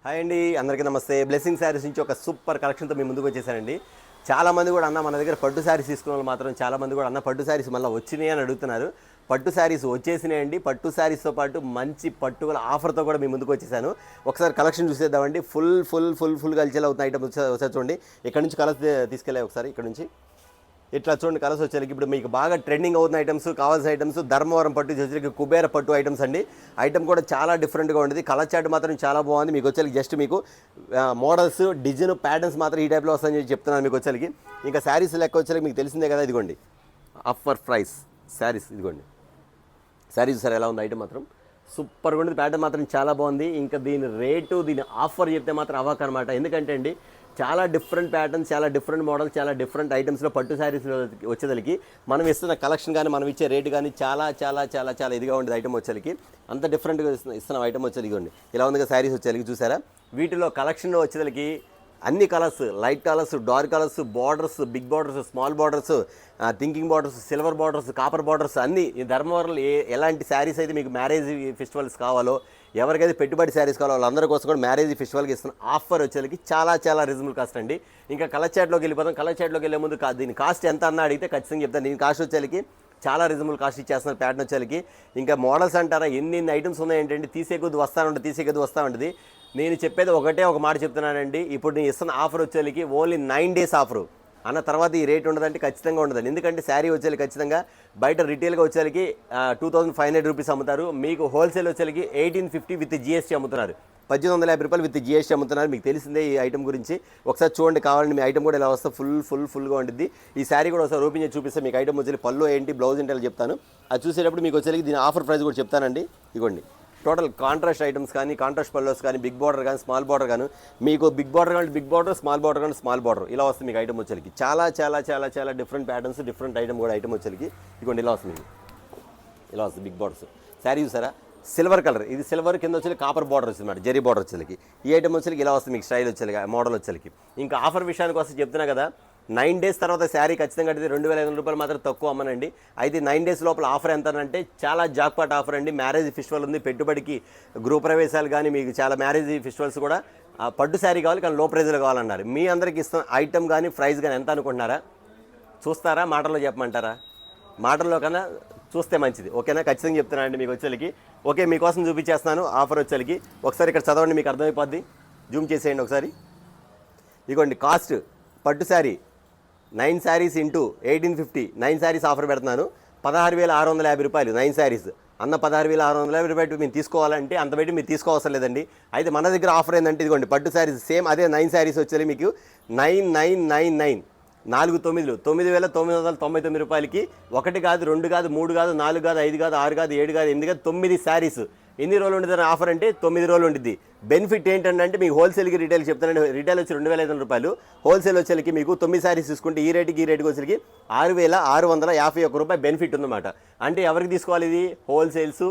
Hi అండి, అందరికీ నమస్తే. బ్లెస్సింగ్ శారీస్ నుంచి ఒక సూపర్ కలెక్షన్తో మీ ముందుకు వచ్చేసానండి. చాలామంది కూడా అన్న మన దగ్గర పట్టు శారీస్ తీసుకున్న వాళ్ళు మాత్రం చాలామంది కూడా అన్న పట్టు శారీస్ మళ్ళీ వచ్చినాయి అని అడుగుతున్నారు. పట్టు శారీస్ వచ్చేసినాయండి. పట్టు శారీస్తో పాటు మంచి పట్టుగల ఆఫర్తో కూడా మీ ముందుకు వచ్చేసాను. ఒకసారి కలెక్షన్ చూసేద్దామండి. ఫుల్ కలిసేలా అవుతున్న ఐటమ్ వచ్చేది చూడండి. ఇక్కడ నుంచి కలర్స్ తీసుకెళ్ళాయి ఒకసారి. ఇక్కడ నుంచి ఇట్లా చూడండి కలర్స్ వచ్చేసరికి ఇప్పుడు మీకు బాగా ట్రెండింగ్ అవుతున్న ఐటమ్స్, కావాల్సిన ఐటమ్స్ ధర్మవరం పట్టు వచ్చేసరికి కుబేర పట్టు ఐటమ్స్ అండి. ఐటమ్ కూడా చాలా డిఫరెంట్గా ఉంటుంది. కలర్ చార్ట్ మాత్రం చాలా బాగుంది. మీకు వచ్చేసరికి జస్ట్ మీకు మోడల్స్, డిజైన్, ప్యాటర్న్స్ మాత్రం ఈ టైప్లో వస్తాయని చెప్తున్నాను మీకు వచ్చేసరికి. ఇంకా శారీస్ లెక్క వచ్చేసరికి మీకు తెలిసిందే కదా, ఇదిగోండి ఆఫర్ ప్రైస్ శారీస్. ఇదిగోండి శారీస్ సార్ ఎలా ఉంది ఐటమ్ మాత్రం సూపర్గా ఉంది. ప్యాటర్న్ మాత్రం చాలా బాగుంది. ఇంకా దీని రేటు, దీని ఆఫర్ చెప్తే మాత్రం అవ్వక అనమాట. ఎందుకంటే అండి చాలా డిఫరెంట్ ప్యాటర్న్స్, చాలా డిఫరెంట్ మోడల్స్, చాలా డిఫరెంట్ ఐటమ్స్లో పట్టు శారీస్లో వచ్చేదలికి మనం ఇస్తున్న కలెక్షన్ కానీ మనం ఇచ్చే రేటు కానీ చాలా చాలా చాలా చాలా ఇదిగా ఉండేది ఐటమ్ వచ్చేసరికి. అంత డిఫరెంట్గా ఇస్తున్న ఐటమ్ వచ్చేది ఇవ్వండి. ఇలా ఉందిగా శారీస్ వచ్చేసరికి చూసారా. వీటిలో కలెక్షన్లో వచ్చేదలికి అన్ని colours, light colours, dark colours, borders, big borders, small borders, thinking borders, silver borders, copper borders అన్నీ ఈ ధర్మవరంలో ఎలాంటి శారీస్ అయితే మీకు మ్యారేజ్ ఫెస్టివల్స్ కావాలో, ఎవరికైతే పెట్టుబడి శారీస్ కావాలో వాళ్ళందరి కోసం కూడా మ్యారేజ్ ఫెస్టివల్కి ఇస్తున్న ఆఫర్ వచ్చేసరికి చాలా చాలా రీజనబుల్ కాస్ట్ అండి. ఇంకా కలర్ చాట్లోకి వెళ్ళిపోతాం. కలర్ చాట్లోకి వెళ్ళే ముందు దీని కాస్ట్ ఎంత అన్న అడిగితే ఖచ్చితంగా చెప్తాను. దీని కాస్ట్ వచ్చేసరికి చాలా రీజనబుల్ కాస్ట్ ఇచ్చేస్తున్నారు ప్యాటర్న్ వచ్చేసరికి. ఇంకా మోడల్స్ అంటారా ఎన్ని ఐటమ్స్ ఉన్నాయి ఏంటంటే తీసే కొద్ది వస్తూ ఉంటుంది. నేను చెప్పేది ఒక మాట చెప్తున్నానండి. ఇప్పుడు నేను ఇస్తున్న ఆఫర్ వచ్చేసరికి ఓన్లీ 9 days ఆఫరు అన్న తర్వాత ఈ రేట్ ఉండదంటే ఖచ్చితంగా ఉండదండి. ఎందుకంటే శారీ వచ్చేది ఖచ్చితంగా బయట రిటైల్గా వచ్చేసరికి 2500 రూపీస్ అమ్ముతారు. మీకు హోల్సేల్ వచ్చేసరికి 1850 విత్ జిఎస్టీ అమ్ముతున్నారు. 1850 రూపాయలు విత్ జిఎస్టీ అమ్ముతున్నారు. మీకు తెలిసిందే ఈ ఐటమ్ గురించి. ఒకసారి చూడండి, కావాలండి మీ ఐటమ్ కూడా ఇలా వస్తే ఫుల్గా ఉంటుంది. ఈ శారీ కూడా ఒకసారి ఓపెన్ చేసి చూపిస్తే మీకు ఐటమ్ వచ్చేసి పళ్ళు ఏంటి, బ్లౌజ్ ఏంటి చెప్తాను. అది చూసేటప్పుడు మీకు వచ్చేసరికి దీని ఆఫర్ ప్రైస్ కూడా చెప్తానండి. ఇదిగోండి టోటల్ కాంట్రాస్ట్ ఐటమ్స్ కానీ, కాంట్రాస్ట్ పళ్ళోస్ కానీ, బిగ్ బార్డర్ కానీ, స్మాల్ బార్డర్ కానీ, మీకు బిగ్ బార్డర్ కానీ బిగ్ బార్డర్, స్మాల్ బార్డర్ కానీ స్మాల్ బార్డర్ ఇలా వస్తుంది మీకు ఐటమ్ వచ్చేసరికి. చాలా చాలా చాలా చాలా డిఫరెంట్ ప్యాటర్న్స్, డిఫరెంట్ ఐటమ్ కూడా ఐటమ్ వచ్చేసరికి. ఇదిగోండి ఇలా వస్తుంది మీకు. ఇలా వస్తుంది బిగ్ బార్డర్స్. శారీ చూసారా, సిల్వర్ కలర్. ఇది సిల్వర్ కింద వచ్చి కాపర్ బార్డర్ వచ్చింది అన్నమాట, జరీ బార్డర్ వచ్చేసరికి. ఈ ఐటమ్ వచ్చేసరికి ఇలా వస్తుంది మీకు స్టైల్ వచ్చేసరికి, మోడల్ వచ్చేసరికి. ఇంకా ఆఫర్ విషయానికి వస్తే చెప్తున్నా కదా, 9 days తర్వాత శారీ ఖచ్చితంగా అడిగితే 2500 రూపాయలు మాత్రం తక్కువ అమ్మనండి. అయితే 9 days లోపల ఆఫర్ ఎంత అంటే చాలా జాక్పాట్ ఆఫర్ అండి. మ్యారేజ్ ఫెస్టివల్ ఉంది, పెట్టుబడికి గృహ ప్రవేశాలు కానీ, మీకు చాలా మ్యారేజ్ ఫెస్టివల్స్ కూడా పట్టు శారీ కావాలి కానీ లో ప్రైజ్లో కావాలన్నారు. మీ అందరికి ఇస్తున్న ఐటమ్ కానీ ప్రైస్ కానీ ఎంత అనుకుంటున్నారా? చూస్తారా, మాటల్లో చెప్పమంటారా? మాటల్లో కన్నా చూస్తే మంచిది, ఓకేనా? ఖచ్చితంగా చెప్తున్నానండి మీకు వచ్చేసరికి. ఓకే, మీకోసం చూపించేస్తున్నాను ఆఫర్ వచ్చేసరికి. ఒకసారి ఇక్కడ చదవండి, మీకు అర్థమైపోద్ది. జూమ్ చేసేయండి ఒకసారి. ఇదిగోండి కాస్ట్ పట్టు sari 9 sarees into 1850, 9 sarees offer పెడుతున్నాను. 16,650 రూపాయలు 9 sarees. అన్న 16,650 రూపాయలు మీరు తీసుకోవాలంటే అంత పెట్టి మీరు తీసుకోవసరం లేదండి. అయితే మన దగ్గర ఆఫర్ ఏంటంటే ఇదిగోండి పట్టు శారీస్ సేమ్ అదే 9 sarees వచ్చేది మీకు 9999 9,999 రూపాయలకి. 1 కాదు, 2 కాదు, 3 కాదు, 4 కాదు, 5 కాదు, 6 కాదు, 7 కాదు, 8 కాదు, 9 sarees. ఎన్ని రోజులు ఉంటుంది ఆఫర్ అంటే 9 రోజులు ఉంటుంది. బెనిఫిట్ ఏంటంటే మీకు హోల్సేల్కి రీటైల్ చెప్తానండి. రీటైల్ వచ్చి 2,500 రూపాయలు, హోల్సేల్ వచ్చేసరికి మీకు 9 sarees తీసుకుంటే ఈ రేటుకి వచ్చేసరికి 6,651 రూపాయలు బెనిఫిట్ ఉందన్నమాట. అంటే ఎవరికి తీసుకోవాలి ఇది? హోల్సేల్స్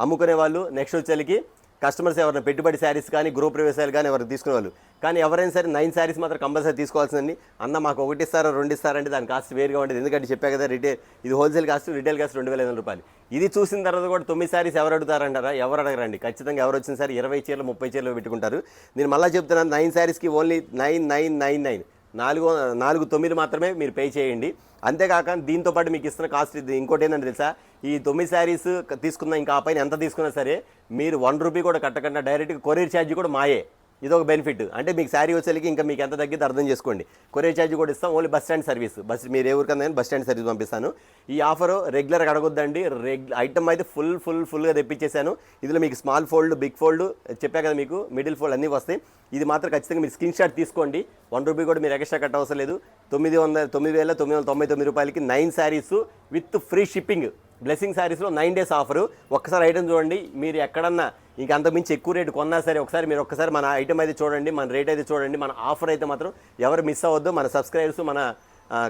అమ్ముకునే వాళ్ళు, నెక్స్ట్ వచ్చేసరికి కస్టమర్స్ ఎవరైనా పెట్టుబడి శారీస్ కానీ, గృహ ప్రవేశాలు కానీ ఎవరికి తీసుకునే వాళ్ళు. కానీ ఎవరైనా సరే 9 sarees మాత్రం కంపల్సరీ తీసుకోవాల్సిందండి. అన్న మాకు 1 ఇస్తారో 2 ఇస్తారంటే దాని కాస్ట్ వేరుగా ఉంటుంది. ఎందుకంటే చెప్పా కదా, రిటైల్ ఇది హోల్సేల్ కాస్ట్, రిటైల్ కాస్ట్ 2,500 రూపాయలు. ఇది చూసిన తర్వాత కూడా 9 sarees ఎవరు అడుగుతారంటారా? ఎవరు అడగరండి. ఖచ్చితంగా ఎవరు వచ్చిన సరే 20 చీరలు 30 చీరలు పెట్టుకుంటారు. నేను మళ్ళీ చెప్తున్నాను, 9 sareesకి ఓన్లీ 9999 49 మాత్రమే మీరు పే చేయండి. అంతేకాక దీంతో పాటు మీకు ఇస్తున్న కాస్ట్ ఇది ఇంకోటి ఏంటంటే తెలుసా, ఈ 9 sarees తీసుకున్న ఇంకా ఆ పైన ఎంత తీసుకున్నా సరే మీరు 1 రూపీ కూడా కట్టకుండా డైరెక్ట్గా కొరియర్ ఛార్జ్ కూడా మాయే. ఇదొక బెనిఫిట్. అంటే మీకు శారీ వచ్చేసరికి ఇంకా మీకు ఎంత తగ్గితే అర్థం చేసుకోండి. కొరియర్ ఛార్జ్ కూడా ఇస్తాం. ఓన్లీ బస్ స్టాండ్ సర్వీస్, మీరు ఏ ఊరికన్నా బస్ స్టాండ్ సర్వీస్ పంపిస్తాను. ఈ ఆఫర్ రెగ్యులర్గా అడగొద్దండి. ఐటమ్ అయితే ఫుల్గా తెప్పించేశాను. ఇందులో మీకు స్మాల్ ఫోల్డ్, బిగ్ ఫోల్డ్ చెప్పా కదా, మీకు మిడిల్ ఫోల్డ్ అన్నీ వస్తాయి. ఇది మాత్రం ఖచ్చితంగా మీరు స్క్రీన్ షాట్ తీసుకోండి. 1 రూపీ కూడా మీరు ఎక్స్ట్రా కట్ అవసరం లేదు. 9,999 రూపాయలకి 9 sarees with free shipping. Blessing శారీస్లో 9 days ఆఫరు. ఒక్కసారి ఐటమ్ చూడండి. మీరు ఎక్కడన్నా ఇంక అంతకుమించి ఎక్కువ రేటు కొన్నా సరే ఒకసారి మన ఐటమ్ అయితే చూడండి, మన రేట్ అయితే చూడండి. మన ఆఫర్ అయితే మాత్రం ఎవరు మిస్ అవ్వద్దు. మన సబ్స్క్రైబర్స్, మన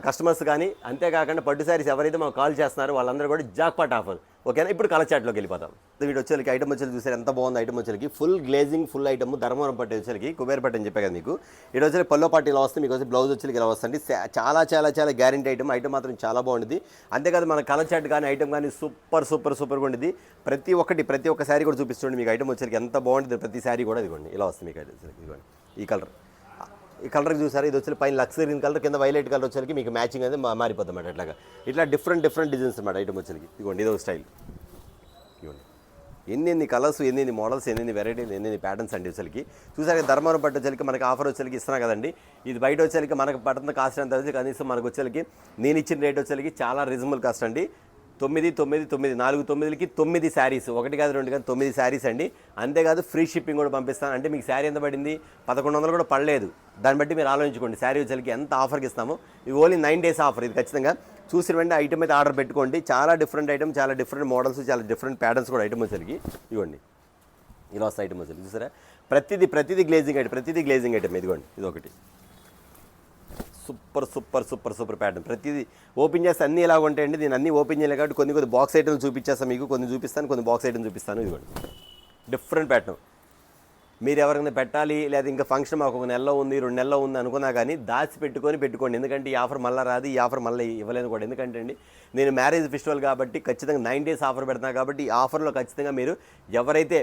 కస్టమర్స్ కానీ, అంతేకాకుండా పట్టు శారీస్ ఎవరైతే మాకు కాల్ చేస్తున్నారో వాళ్ళందరూ కూడా జాక్పాట్ ఆఫర్. ఓకేనా, ఇప్పుడు కలర్ చాట్లోకి వెళ్ళిపోతాం. వీటి వచ్చేసరికి ఐటమ్ వచ్చేసి చూసారు ఎంత బాగుంది. ఐటమ్ వచ్చేసరికి full glazing full item Dharmavaram పట్టు వచ్చేసరికి కుబేరపట్టు అని చెప్పే కదా మీకు. ఇటు వచ్చి పల్లో పాటు ఇలా వస్తుంది, మీకు వచ్చి బ్లౌజ్ వచ్చేసరికి ఇలా వస్తుంది. చాలా చాలా చాలా గ్యారెంటీ ఐటమ్. ఐటమ్ మాత్రం చాలా బాగుంటుంది. అంతేకాదు మన కలర్ చాట్ కానీ ఐటమ్ కానీ సూపర్గా ఉంటుంది. ప్రతి ఒక్క శారీ కూడా చూపిస్తుంది మీకు. ఐటమ్ వచ్చేసరికి ఎంత బాగుంటుంది ప్రతి శారీ కూడా. ఇదిగోండి ఇలా వస్తుంది మీకు. ఇదిగోండి ఈ కలర్ చూసారు. ఇది వచ్చి పైన లక్స్ గ్రీన్ కలర్, కింద వైలెట్ కలర్ వచ్చేసరికి మీకు మ్యాచింగ్ అనేది మారిపోతుంది అన్నమాట. అట్లాగా ఇట్లా డిఫరెంట్ డిజైన్స్ అన్నమాట ఐటమ్ వచ్చేసరికి. ఇదిగోండి ఇదో స్టైల్. ఇదిగోండి ఎన్ని కలర్స్, ఎన్ని మోడల్స్, ఎన్ని వెరైటీలు, ఎన్ని ప్యాటర్న్స్ అండి వచ్చేసరికి. చూసారు ధర్మవరం పట్టు వచ్చేసరికి మనకి ఆఫర్ వచ్చేసరికి ఇస్తున్నాం కదండి. ఇది బయట వచ్చేసరికి మనకు పడుతున్న కాస్ట్ ఎంత వచ్చి కనీసం మనకు వచ్చేసరికి నేను ఇచ్చిన రేట్ వచ్చేసరికి చాలా రీజనబుల్ కాస్ట్ అండి. 9 శారీస్, 1 కాదు 2 కాదు 9 శారీస్ అండి. అంతేకాదు ఫ్రీ షిప్పింగ్ కూడా పంపిస్తాను. అంటే మీకు శారీ ఎంత పడింది? 1100 కూడా పడలేదు. దాన్ని బట్టి మీరు ఆలోచించుకోండి శారీ వచ్చేసరికి ఎంత ఆఫర్కి ఇస్తాము. ఇది ఓన్లీ 9 days ఆఫర్. ఇది ఖచ్చితంగా చూసిన వెంటనే ఐటమ్ అయితే ఆర్డర్ పెట్టుకోండి. చాలా డిఫరెంట్ ఐటమ్, చాలా డిఫరెంట్ మోడల్స్, చాలా డిఫరెంట్ ప్యాటర్న్స్ కూడా ఐటమ్ వచ్చేసరికి. ఇవ్వండి ఇలా వస్తాయి ఐటమ్ వచ్చేసరికి. చూసారా ప్రతిదీ గ్లేజింగ్ ఐటమ్. ఇదిగోండి ఇదొకటి సూపర్ ప్యాటర్న్. ప్రతిదీ ఓపెన్ చేస్తే అన్నీ ఇలా ఉంటాయండి. నేను అన్నీ ఓపెన్ చేయలేదు కాబట్టి కొన్ని బాక్స్ ఐటమ్స్ చూపించేస్తాను మీకు. కొన్ని చూపిస్తాను, కొన్ని బాక్స్ ఐటమ్ చూపిస్తాను. ఇదిగోండి డిఫరెంట్ ప్యాటర్న్. మీరు ఎవరికైనా పెట్టాలి లేదా ఇంకా ఫంక్షన్ మాకు 1 నెలలో ఉంది 2 నెలలో ఉంది అనుకున్నా కానీ దాచి పెట్టుకోండి. ఎందుకంటే ఈ ఆఫర్ మళ్ళీ రాదు, ఈ ఆఫర్ మళ్ళీ ఇవ్వలేదు కూడా. ఎందుకంటే అండి నేను మ్యారేజ్ ఫెస్టివల్ కాబట్టి ఖచ్చితంగా 9 days ఆఫర్ పెడతాను కాబట్టి ఈ ఆఫర్లో ఖచ్చితంగా మీరు ఎవరైతే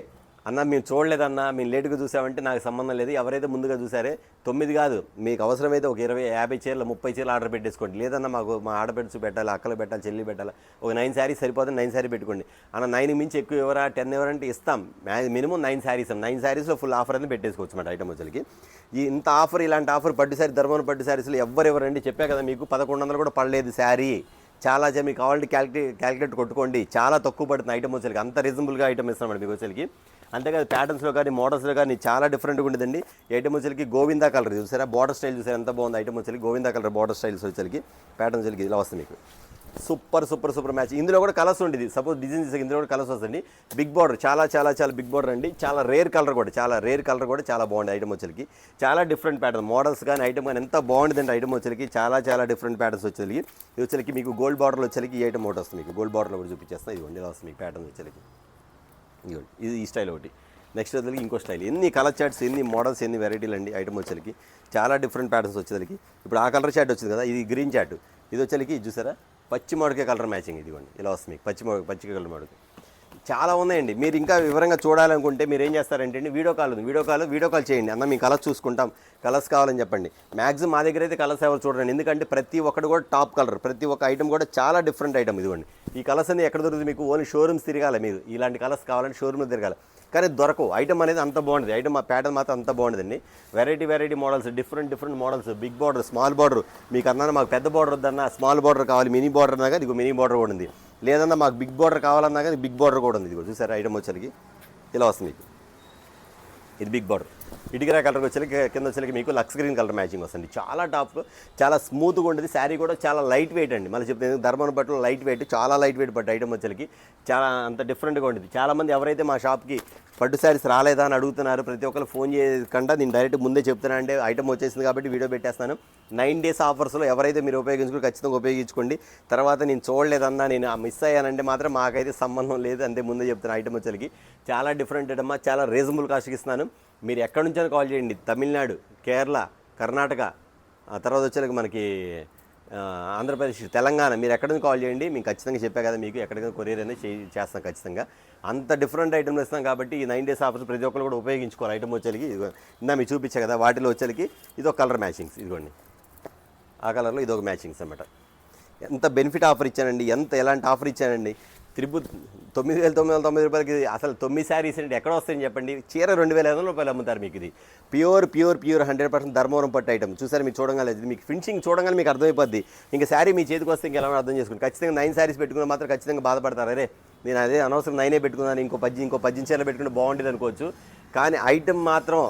అన్న మేము చూడలేదన్నా, మేము లేటుగా చూసామంటే నాకు సంబంధం లేదు. ఎవరైతే ముందుగా చూసారే 9 కాదు, మీకు అవసరమైతే ఒక 20, 50 చీరలు 30 చీరలు ఆర్డర్ పెట్టేసుకోండి. లేదన్నా మాకు మా ఆడపెట్టు పెట్టాలి, అక్కలు పెట్టాలి, చెల్లి పెట్టాలి, ఒక 9 శారీస్ సరిపోతుంది, 9 శారీ పెట్టుకోండి. అన్న 9 మించి ఎక్కువ ఎవరా 10 ఎవరంటే ఇస్తాం. మినిమం 9 శారీస్. 9 శారీస్లో ఫుల్ ఆఫర్ అనేది పెట్టేసుకోవచ్చు అన్నమాట ఐటమ్ వచ్చేకి. ఇంత ఆఫర్, ఇలాంటి ఆఫర్ పట్టు శారీ ధర్మవరం పట్టు శారీస్లో ఎవరెవరండి చెప్పా కదా మీకు. 1100 కూడా పడలేదు శారీ. చాలా మీకు కావాలంటే క్యాలిక్యులేట్ కొట్టుకోండి. చాలా తక్కువ పడుతుంది ఐటమ్ వచ్చేకి. అంత రీజనబుల్గా ఐటమ్ ఇస్తాం మీకు వచ్చేకి. అంతేకాదు ప్యాటర్న్స్లో కానీ మోడల్స్లో కానీ చాలా డిఫరెంట్గా ఉండదండి. ఐటమ్ వచ్చేకి గోవిందా కలర్ చూసారా, బార్డర్ స్టైల్ చూసారా ఎంత బాగుంది. ఐటమ్ వచ్చేకి గోవిందా కలర్ బార్డర్ స్టైల్స్ వచ్చేకి ప్యాటర్న్ వచ్చేకి ఇలా వస్తుంది మీకు. Super match. ఇందులో కూడా కలర్స్ ఉంటుంది. సపోజ్ డిజైన్ చేసే ఇందులో కూడా కలర్స్ వస్తుంది. బిగ్ బార్డర్, చాలా బిగ్ బార్డర్ అండి. చాలా రేర్ కలర్ కూడా, చాలా బాగుంది ఐటమ్ వచ్చేకి. చాలా డిఫరెంట్ ప్యాటర్న్ మోడల్స్ కానీ ఐటమ్ కానీ ఎంత బాగుంటుందండి ఐటమ్ వచ్చేకి. చాలా డిఫరెంట్ ప్యాటర్న్స్ వచ్చేకి. ఇది వచ్చేకి మీకు గోల్డ్ బార్డర్లో వచ్చేకి ఈ ఐటమ్ ఒకటి వస్తుంది మీకు. గోల్డ్ బార్డర్లో కూడా చూపించేస్తాను. ఇదిగోండి ఇలా వస్తుంది మీకు ప్యాటర్న్ వచ్చేకి. ఇదిగోండి ఇది ఈ స్టైల్ ఒకటి. నెక్స్ట్ వచ్చేకి ఇంకో స్టైల్. ఎన్ని కలర్ చార్ట్స్, ఎన్ని మోడల్స్, ఎన్ని వెరైటీలు అండి ఐటమ్ వచ్చేకి. చాలా డిఫరెంట్ ప్యాటర్న్స్ వచ్చేకి. ఇప్పుడు ఆ కలర్ చాట్ వచ్చింది కదా, ఇది గ్రీన్ చాట్. ఇది వచ్చేకి చూసారా పచ్చి మామిడికాయ కలర్ మ్యాచింగ్. ఇదిగోండి ఇలా వస్తుంది మీకు పచ్చి కలర్ మామిడికాయ. చాలా ఉన్నాయండి. మీరు ఇంకా వివరంగా చూడాలనుకుంటే మీరు ఏం చేస్తారంటే అండి వీడియో కాల్ చేయండి. అన్న మేము కలర్స్ చూసుకుంటాం, కలర్స్ కావాలని చెప్పండి. మ్యాక్సిమం మా దగ్గర అయితే కలర్స్ ఎవరు చూడండి. ఎందుకంటే ప్రతి ఒక్కటి కూడా టాప్ కలర్, ప్రతి ఒక్క ఐటమ్ కూడా చాలా డిఫరెంట్ ఐటమ్. ఇదిగోండి ఈ కలర్స్ అనేది ఎక్కడ దొరుకుతుంది మీకు? ఓన్లీ షోరూమ్స్ తిరగాలి. మీరు ఇలాంటి కలర్స్ కావాలంటే షోరూమ్లో తిరగాలి, కానీ దొరకవు. ఐటమ్ అనేది అంత బాగుంటుంది. ఐటమ్ ఆ ప్యాటర్న్ మాత్రం అంత బాగుంటుందండి. Variety models, different models. Big border, small border. మీకు అన్నా మాకు పెద్ద బార్డర్ వద్దన్నా స్మాల్ బార్డర్ కావాలి, మినీ బార్డర్ అన్నా కానీ ఇదిగో మినీ బార్డర్ కూడా ఉంది. లేదన్నా మాకు బిగ్ బార్డర్ కావాలన్నా కానీ బిగ్ బార్డర్ కూడా ఉంది. ఇదిగో చూసారా ఐటమ్ వచ్చేకి ఇలా వస్తుంది మీకు. ఇది బిగ్ బార్డర్. ఇటుకరా కలర్కి వచ్చేకి కింద వచ్చేకి మీకు లక్స్ గ్రీన్ కలర్ మ్యాచింగ్ వస్తుంది. చాలా టాప్, చాలా స్మూత్గా ఉంటుంది. శారీ కూడా చాలా లైట్ వెయిట్ అండి. మళ్ళీ చెప్తే ధర్మవరం బట్టలు లైట్ వెయిట్, చాలా లైట్ వెయిట్ పట్టు ఐటమ్ వచ్చేకి. చాలా అంత డిఫరెంట్గా ఉంటుంది. చాలామంది ఎవరైతే మా షాప్కి పట్టు శారీస్ రాలేదా అని అడుగుతున్నారు. ప్రతి ఒక్కరు ఫోన్ చేయకుండా నేను డైరెక్ట్ ముందే చెప్తున్నా. అంటే ఐటమ్ వచ్చేసింది కాబట్టి వీడియో పెట్టేస్తాను. 9 days ఆఫర్స్లో ఎవరైతే మీరు ఉపయోగించుకుని ఖచ్చితంగా ఉపయోగించుకోండి. తర్వాత నేను చూడలేదన్నా, నేను మిస్ అయ్యానంటే మాత్రం మాకైతే సంబంధం లేదు. అంతే ముందే చెప్తున్నా. ఐటమ్ వచ్చేకి చాలా డిఫరెంట్ ఐటమ్, చాలా రీజనబుల్ కాస్ట్కి ఇస్తున్నాను. మీరు ఎక్కడి నుంచో కాల్ చేయండి. తమిళనాడు, కేరళ, కర్ణాటక, ఆ తర్వాత వచ్చేకి మనకి ఆంధ్రప్రదేశ్, తెలంగాణ, మీరు ఎక్కడి నుంచి కాల్ చేయండి. మేము ఖచ్చితంగా చెప్పా కదా మీకు ఎక్కడికైనా కొరియర్ అనేది చేస్తాం ఖచ్చితంగా. అంత డిఫరెంట్ ఐటమ్లు ఇస్తాం కాబట్టి ఈ 9 days ఆఫర్స్ ప్రతి ఒక్కరు కూడా ఉపయోగించుకోవాలి. ఐటమ్ వచ్చేకి ఇందా మీకు చూపించా కదా, వాటిలో వచ్చేకి ఇది ఒక కలర్ మ్యాచింగ్స్. ఇదిగోండి ఆ కలర్లో ఇది ఒక మ్యాచింగ్స్ అన్నమాట. ఎంత బెనిఫిట్ ఆఫర్ ఇచ్చానండి, ఎలాంటి ఆఫర్ ఇచ్చానండి. 9,990 రూపాయలకి అసలు 9 శారీస్ అంటే ఎక్కడ వస్తాయని చెప్పండి. చీర 2,500 రూపాయలు అమ్ముతారు మీకు. ఇది ప్యూర్ 100% ధర్మవరం పట్టు ఐటమ్. చూసారు మీరు చూడగానే, ఇది మీకు ఫినిషింగ్ చూడగానే మీకు అర్థమైపోద్ది. ఇంకా శారీ మీ చేతికి వస్తే ఇంకా ఎలా అర్థం చేసుకోండి. ఖచ్చితంగా 9 శారీస్ పెట్టుకుని మాత్రం ఖచ్చితంగా బాధపడతారు. అరే నేను అదే అనవసరం 9 పెట్టుకున్నాను, ఇంకో 10 చీరలు పెట్టుకుంటే బాగుంటుంది అనుకోవచ్చు. కానీ ఐటమ్ మాత్రం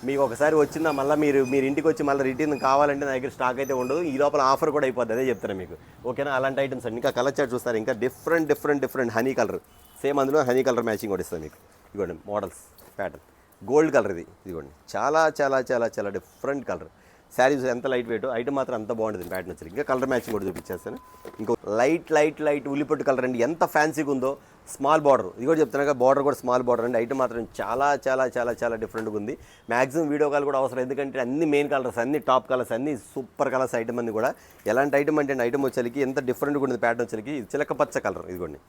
మీకు ఒకసారి వచ్చిందా మళ్ళీ మీరు ఇంటికి వచ్చి మళ్ళీ రిటర్న్ కావాలంటే నా దగ్గర స్టాక్ అయితే ఉండదు. ఈ లోపల ఆఫర్ కూడా అయిపోద్ది. అదే చెప్తాను మీకు. ఓకేనా? అలాంటి ఐటమ్స్ అండి. ఇంకా కలర్ చార్ట్ చూస్తారు. ఇంకా డిఫరెంట్ హనీ కలర్. సేమ్ అందులో హనీ కలర్ మ్యాచింగ్ కూడా ఇస్తుంది మీకు. ఇదిగోండి మోడల్స్ ప్యాటర్న్ గోల్డ్ కలర్. ఇదిగోండి చాలా డిఫరెంట్ కలర్. శారీస్ ఎంత లైట్ వెయిట్, ఐటమ్ మాత్రం అంత బాగుంటుంది ప్యాటర్న్ వచ్చి. ఇంకా కలర్ మ్యాచింగ్ కూడా చూపించేస్తాను. ఇంకో లైట్ ఉల్లిపొట్టు కలర్ అండి, ఎంత ఫ్యాన్సీగా ఉందో. స్మాల్ బార్డర్, ఇది కూడా చెప్తున్నా కదా, బార్డర్ కూడా స్మాల్ బార్డర్ అండి. ఐటమ్ మాత్రం చాలా డిఫరెంట్గా ఉంది. మ్యాక్సిమం వీడియో కాల్ కూడా అవసరం, ఎందుకంటే అన్ని మెయిన్ కలర్స్, అన్ని టాప్ కలర్స్, అన్ని సూపర్ కలర్స్ ఐటమ్ అన్ని కూడా. ఎలాంటి ఐటమ్ అంటే ఐటమ్ వచ్చేసరికి ఎంత డిఫరెంట్గా ఉంది ప్యాటర్న్ వచ్చేసరికి. చిలక పచ్చ కలర్, ఇదిగోండి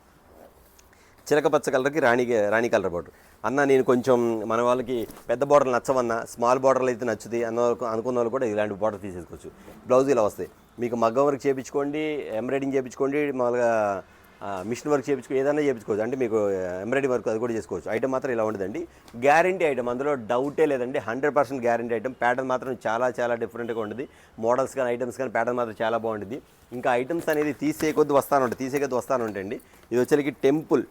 చిలక పచ్చ కలర్కి రాణి కలర్ బార్డర్. అన్న నేను కొంచెం మన వాళ్ళకి పెద్ద బార్డర్లు నచ్చవన్నా, స్మాల్ బార్డర్లు అయితే నచ్చుది అనుకున్న వాళ్ళు కూడా ఇలాంటి బార్డర్ తీసేసుకోవచ్చు. బ్లౌజ్ ఇలా వస్తాయి, మీకు మగ్గం వర్క్ చేయించుకోండి, ఎంబ్రాయిడింగ్ చేయించుకోండి, మామూలుగా మిషన్ వర్క్ ఏదైనా చేయించుకోవచ్చు. అంటే మీకు ఎంబ్రాయిడరీ వర్క్ అది కూడా చేసుకోవచ్చు. ఐటమ్ మాత్రం ఇలా ఉండదండి, గ్యారంటీ ఐటమ్, అందులో డౌటే లేదండి. 100% గ్యారంటీ ఐటమ్. ప్యాటర్న్ మాత్రం చాలా డిఫరెంట్గా ఉంటుంది. మోడల్స్ కానీ ఐటమ్స్ కానీ ప్యాటర్న్ మాత్రం చాలా బాగుంటుంది. ఇంకా ఐటమ్స్ అనేది తీసే కొద్ది వస్తాను ఉంటాయండి. ఇది వచ్చరికి టెంపుల్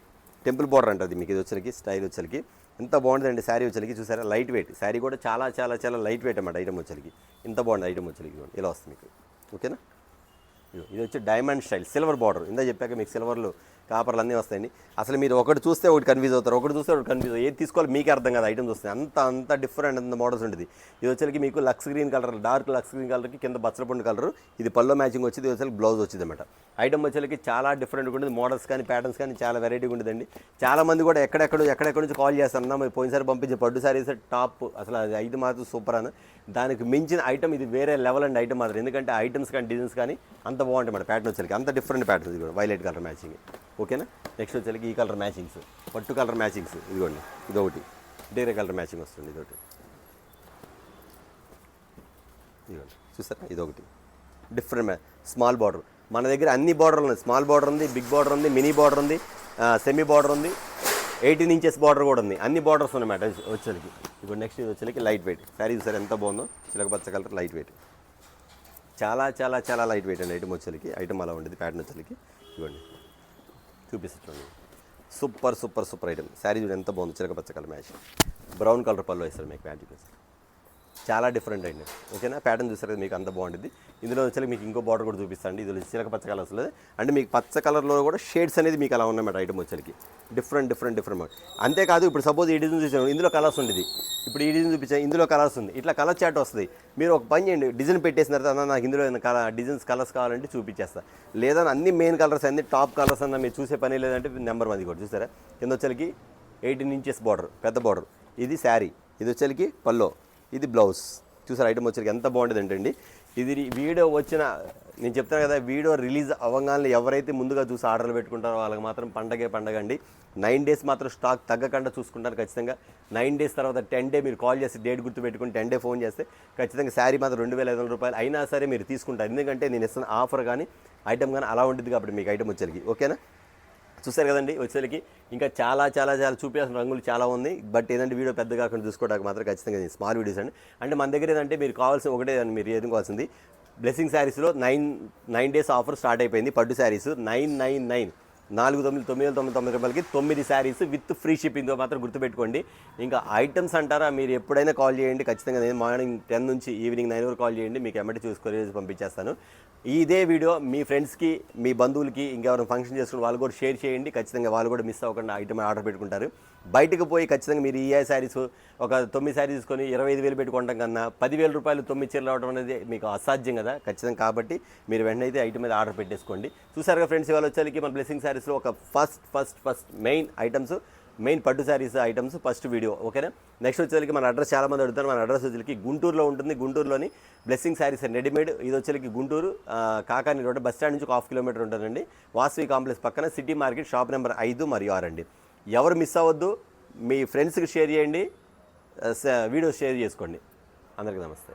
బార్డర్ అంటుంది మీకు. ఇది వచ్చరికి స్టైల్ వచ్చరికి ఎంత బాగుంటుందండి శారీ వచ్చరికి. చూసారా, లైట్ వెయిట్ శారీ కూడా చాలా లైట్ వెయిట్ అన్నమాట ఐటమ్ వచ్చరికి. ఇంత బాగుంది ఐటమ్ వచ్చరికి, ఇలా వస్తుంది మీకు. ఓకేనా, ఇది వచ్చి డైమండ్ స్టైల్ సిల్వర్ బార్డర్. ఇందా చెప్పాక మీకు సిల్వర్లు కాపర్లు అన్నీ వస్తాయండి. అసలు మీరు ఒకటి చూస్తే ఒకటి కన్ఫ్యూజ్ అవుతారు, ఒకటి చూస్తే ఒకటి కన్ఫ్యూజ్ అవుతారు. ఏది తీసుకోవాలి మీకే అర్థం కాదు ఐటమ్స్ వస్తాయి. అంత డిఫరెంట్, అంత మోడల్స్ ఉంటుంది. ఇది వచ్చరికి మీకు lux green colour, dark lux green కలర్కి కింద బచ్చలపండు కలర్, ఇది పల్లో మ్యాచింగ్ వచ్చింది. ఇది వచ్చరికి బ్లౌజ్ వచ్చింది అనమాట. ఐటమ్ వచ్చరికి చాలా డిఫరెంట్గా ఉంటుంది. మోడల్స్ కానీ ప్యాటర్న్స్ కానీ చాలా వెరైటీగా ఉంటుందండి. చాలామంది కూడా ఎక్కడెక్కడ నుంచి కాల్ చేస్తారన్నా, మీరు పోయినసారి పంపించే పట్టు శారీస్ టాప్, అసలు అది ఐటమ్ మాత్రం సూపర్ అని. దానికి మించిన ఐటమ్ ఇది వేరే లెవెల్ అండి ఐటమ్ మాత్రం. ఎందుకంటే ఐటమ్స్ కానీ డిజైన్స్ కానీ అంత బాగుంటాయి మన ప్యాటర్న్ వచ్చరికి. అంత డిఫరెంట్ ప్యాటర్న్స్. ఇది కూడా వైలెట్ కలర్ మ్యాచింగ్. ఓకేనా, నెక్స్ట్ వచ్చరికి ఈ కలర్ మ్యాచింగ్స్, పట్టు కలర్ మ్యాచింగ్స్. ఇదిగోండి ఇదొకటి డేరే కలర్ మ్యాచింగ్ వస్తుంది. ఇదొకటి ఇదిగోండి చూసారా, ఇదొకటి డిఫరెంట్ స్మాల్ బార్డర్. మన దగ్గర అన్ని బార్డర్లు ఉన్నాయి. స్మాల్ బార్డర్ ఉంది, బిగ్ బార్డర్ ఉంది, మినీ బార్డర్ ఉంది, సెమీ బార్డర్ ఉంది, 18 inches బార్డర్ కూడా ఉంది. అన్ని బార్డర్స్ ఉన్నాయన్నమాట వచ్చరికి. ఇప్పుడు నెక్స్ట్ ఇది వచ్చరికి లైట్ వెయిట్ శారీ. చూసారు ఎంత బాగుందో, చిలక పచ్చ కలర్ లైట్ వెయిట్. చాలా లైట్ వెయిట్ అండి ఐటమ్ వచ్చరికి. ఐటమ్ అలా ఉండేది ప్యాటర్న్ వచ్చరికి. ఇవ్వండి చూపిస్తాను. Super item. శారీ చూడండి ఎంత బాగుంది, చిలక పచ్చ కలర్ మ్యాచ్. బ్రౌన్ కలర్ పళ్ళు వేస్తారు మీకు మ్యాజిక్. చాలా డిఫరెంట్ అండి. ఓకేనా, ప్యాటర్న్ చూసారు కదా మీకు అంత బాగుంటుంది. ఇందులో వచ్చి మీకు ఇంకో బార్డర్ కూడా చూపిస్తాండి. ఇందులో చిలక పచ్చ కలర్ వస్తుంది. అంటే మీకు పచ్చ కలర్లో కూడా షేడ్స్ అనేది మీకు అలా ఉన్నాయన్నమాట ఐటమ్ వచ్చరికి. డిఫరెంట్. అంతేకాదు, ఇప్పుడు సపోజ్ ఈ డిజైన్ చూసాను, ఇందులో కలర్స్ ఉండేది. ఇప్పుడు ఈ డిజైన్ చూపించాను, ఇందులో కలర్స్ ఉంది. ఇట్లా కలర్ చాట్ వస్తుంది. మీరు ఒక పని చేయండి, డిజైన్ పెట్టేసిన తర్వాత నాకు ఇందులో కలర్స్ కావాలంటే చూపించేస్తా. లేదా అన్ని మెయిన్ కలర్స్, అన్ని టాప్ కలర్స్ అన్న మీరు చూసే పని లేదంటే నెంబర్ 1 కూడా చూసారా. కింద వచ్చరికి 18 inches బార్డర్, పెద్ద బార్డర్. ఇది శారీ, ఇది వచ్చరికి పల్లో, ఇది బ్లౌజ్. చూసారు ఐటమ్ వచ్చరికి ఎంత బాగుంటుంది ఏంటండి. ఇది వీడియో వచ్చిన, నేను చెప్తాను కదా, వీడియో రిలీజ్ అవ్వగానే ఎవరైతే ముందుగా చూసి ఆర్డర్లు పెట్టుకుంటారో వాళ్ళకి మాత్రం పండగ అండి. 9 days మాత్రం స్టాక్ తగ్గకుండా చూసుకుంటారు ఖచ్చితంగా. 9 days తర్వాత 10 day మీరు కాల్ చేసి డేట్ గుర్తు పెట్టుకుని 10 day ఫోన్ చేస్తే ఖచ్చితంగా శారీ మాత్రం 2500 రూపాయలు అయినా సరే మీరు తీసుకుంటారు. ఎందుకంటే నేను ఇస్తున్న ఆఫర్ కానీ ఐటమ్ కానీ అలా ఉంటుంది కాబట్టి మీకు ఐటమ్ వచ్చరికి. ఓకేనా, చూసారు కదండి వచ్చేసరికి. ఇంకా చాలా చూపించాల్సిన రంగులు చాలా ఉంది. బట్ ఏదంటే వీడియో పెద్ద కాకుండా చూసుకోవడానికి మాత్రం ఖచ్చితంగా స్మాల్ వీడియోస్ అండి. అంటే మన దగ్గర ఏదంటే మీరు కావాల్సిన ఒకటే, మీరు ఎదుర్కోవాల్సింది బ్లెస్సింగ్ శారీస్లో 9 days ఆఫర్ స్టార్ట్ అయిపోయింది. పట్టు శారీస్ 999 4999 రూపాయలకి 9 శారీస్ విత్ ఫ్రీ షిప్పింగ్తో మాత్రం గుర్తుపెట్టుకోండి. ఇంకా ఐటమ్స్ అంటారా, మీరు ఎప్పుడైనా కాల్ చేయండి ఖచ్చితంగా. నేను మార్నింగ్ 10 నుంచి ఈవినింగ్ 9 వరకు కాల్ చేయండి, మీకు ఎమ్మటి చూసి కొరియర్ పంపించేస్తాను. ఇదే వీడియో మీ ఫ్రెండ్స్కి, మీ బంధువులకి, ఇంకెవరైనా ఫంక్షన్ చేసుకుని వాళ్ళు కూడా షేర్ చేయండి. ఖచ్చితంగా వాళ్ళు కూడా మిస్ అవ్వకుండా ఐటమ్ ఆర్డర్ పెట్టుకుంటారు. బయటకు పోయి ఖచ్చితంగా మీరు ఈ శారీస్ ఒక 9 శారీస్ తీసుకొని 25,000 పెట్టుకోవడం కన్నా 10,000 రూపాయలు 9 చీరలు అవడం అనేది మీకు అసాధ్యం కదా ఖచ్చితంగా. కాబట్టి మీరు వెంటనే అయితే ఐటమ్ మీద ఆర్డర్ పెట్టేసుకోండి. చూసారుగా ఫ్రెండ్స్, ఇవాళ వచ్చేసరికి మన బ్లెస్సింగ్ శారీస్లో ఒక ఫస్ట్ మెయిన్ ఐటమ్స్, మెయిన్ పట్టు శారీస్ ఐటమ్స్ ఫస్ట్ వీడియో. ఓకేనా, నెక్స్ట్ వచ్చేసరికి మన అడ్రస్ చాలామంది అడుగుతారు. మన అడ్రస్ వచ్చేసరికి గుంటూరులో ఉంటుంది. గుంటూరులోని బ్లెస్సింగ్ శారీస్ అండ్ రెడీమేడ్. ఇది వచ్చేసరికి Guntur Kakani road bus stand నుంచి 1/2 kilometer ఉంటుందండి. వాసవి కాంప్లెక్స్ పక్కన సిటీ మార్కెట్, షాప్ నెంబర్ 5 మరియు 6 అండి. ఎవరు మిస్ అవ్వద్దు, మీ ఫ్రెండ్స్కి షేర్ చేయండి, వీడియో షేర్ చేసుకోండి. అందరికీ నమస్తే.